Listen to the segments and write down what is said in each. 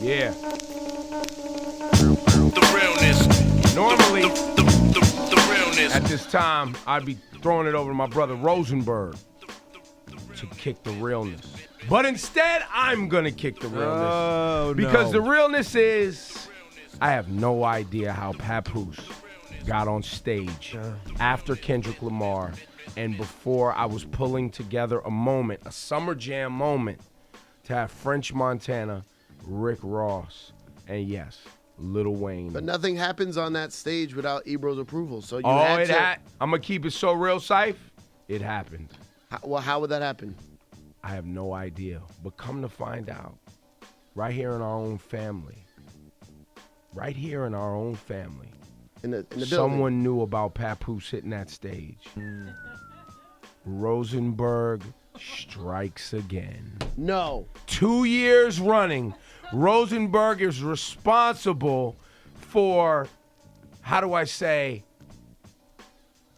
Yeah. The realness. Normally, The realness. at this time, I'd be throwing it over to my brother Rosenberg to kick the realness. But instead, I'm going to kick the realness. Oh, because no. the realness is, I have no idea how Papoose got on stage after Kendrick Lamar and before I was pulling together a moment, a summer jam moment, to have French Montana, Rick Ross, and yes, Lil Wayne. But nothing happens on that stage without EBro's approval. So you had to. I'm going to keep it so real, Syph. It happened. How would that happen? I have no idea. But come to find out, right here in our own family, In the building. someone knew about Papoose hitting that stage. Rosenberg strikes again. No. 2 years running, Rosenberg is responsible for, how do I say,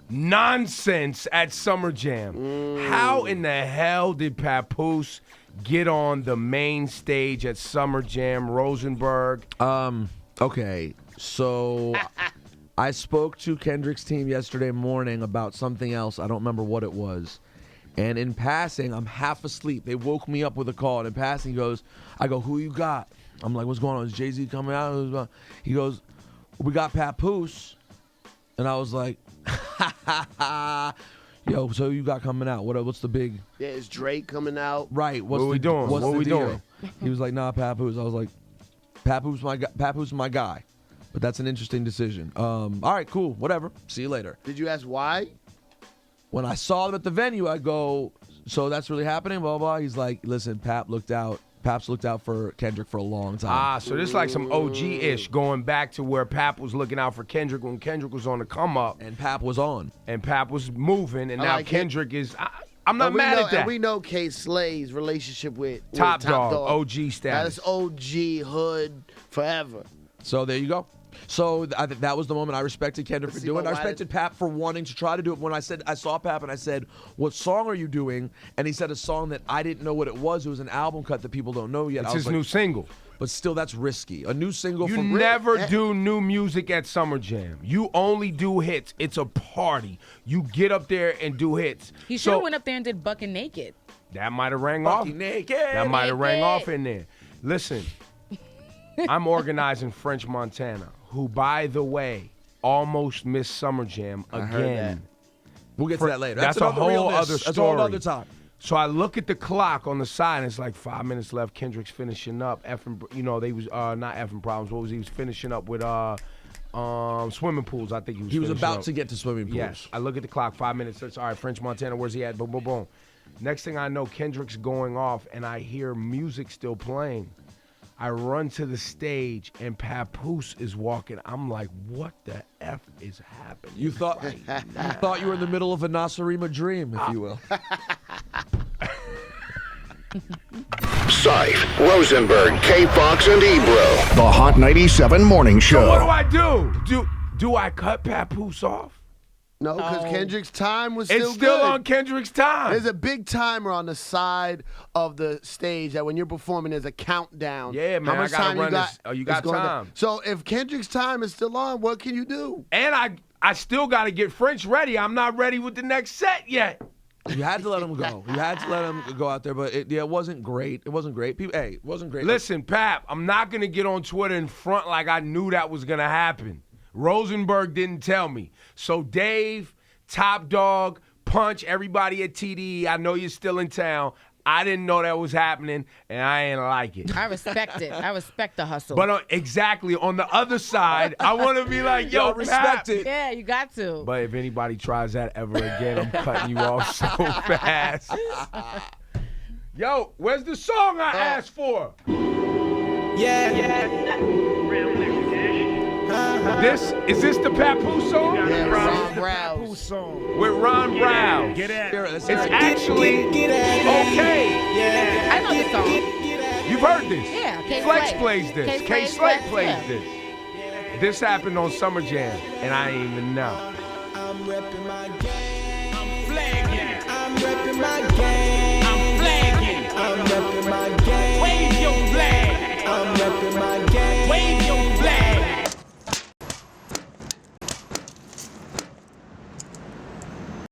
nonsense at Summer Jam. How in the hell did Papoose get on the main stage at Summer Jam, Rosenberg? Okay, so I spoke to Kendrick's team yesterday morning about something else. I don't remember what it was. And in passing, I'm half asleep. They woke me up with a call. And in passing, I go, who you got? I'm like, what's going on? Is Jay-Z coming out? He goes, we got Papoose. And I was like, yo, so you got coming out? What's the big? Yeah, is Drake coming out? Right. What we doing? What's What the we deal? doing? He was like, nah, Papoose. I was like, Papoose my guy. But that's an interesting decision. All right, cool, whatever. See you later. Did you ask why? When I saw him at the venue, I go, so that's really happening, blah, blah. He's like, listen, Paps looked out for Kendrick for a long time. So this is like some OG-ish, going back to where Pap was looking out for Kendrick when Kendrick was on the come up. And Pap was on. And Pap was moving, and I now like it. Kendrick is... I'm not mad at that. And we know K. Slay's relationship with Top Dog. Dog, OG status. That's OG, hood, forever. So there you go. So that was the moment I respected Kendrick for See, doing. but I why respected Pap for wanting to try to do it. When I saw Pap and I said, what song are you doing? And he said a song that I didn't know what it was. It was an album cut that people don't know yet. It's I was his like, new single. But still, that's risky. A new single You from never do new music at Summer Jam. You only do hits. It's a party. You get up there and do hits. He sure went up there and did Bucking Naked. That might have rang off. Naked. That might have rang Naked. off in there. Listen, I'm organizing French Montana, who, by the way, almost missed Summer Jam again. I heard that. We'll get to that later. That's a another whole realness. other story. That's a whole other time. So I look at the clock on the side, and it's like 5 minutes left. Kendrick's finishing up. They was not effing problems. What was he was finishing up with? Swimming pools. I think He was finishing about up. to get to swimming pools. Yes. I look at the clock. 5 minutes. It's all right. French Montana. Where's he at? Boom, boom, boom. Next thing I know, Kendrick's going off, and I hear music still playing. I run to the stage, and Papoose is walking. I'm like, what the F is happening? You thought you were in the middle of a Nasarima dream, if you will. Syph, Rosenberg, K-Fox, and EBro. The Hot 97 Morning Show. So what do I do? Do I cut Papoose off? No, because Kendrick's time was It's still still good. on Kendrick's time. There's a big timer on the side of the stage that when you're performing, there's a countdown. Yeah, man, How much I gotta time run you got? this. Oh, you is got going down. time. So if Kendrick's time is still on, what can you do? And I still got to get French ready. I'm not ready with the next set yet. You had to let him go. You had to let him go out there, but it wasn't great. It wasn't great. It wasn't great. Listen, Pap, I'm not going to get on Twitter in front like I knew that was going to happen. Rosenberg didn't tell me. So Dave, Top Dog, Punch, everybody at TDE, I know you're still in town. I didn't know that was happening, and I ain't like it. I respect it. I respect the hustle. But exactly, on the other side, I want to be like, yo, respect Pap. it. yeah, you got to. But if anybody tries that ever again, I'm cutting you off so fast. Yo, where's the song I asked for? Is this the Papoose song? Yeah, Ron Browse. With Ron Brown. It's actually okay. I know the song. You've heard this. Yeah, K. Flex Slate. plays this. K. K. Slate, Slate Flex, plays yeah. this. This happened on Summer Jam, and I didn't even know. I'm repping my game. I'm flagging. I'm repping my game. I'm flagging. I'm repping my game. Wave your flag. I'm repping my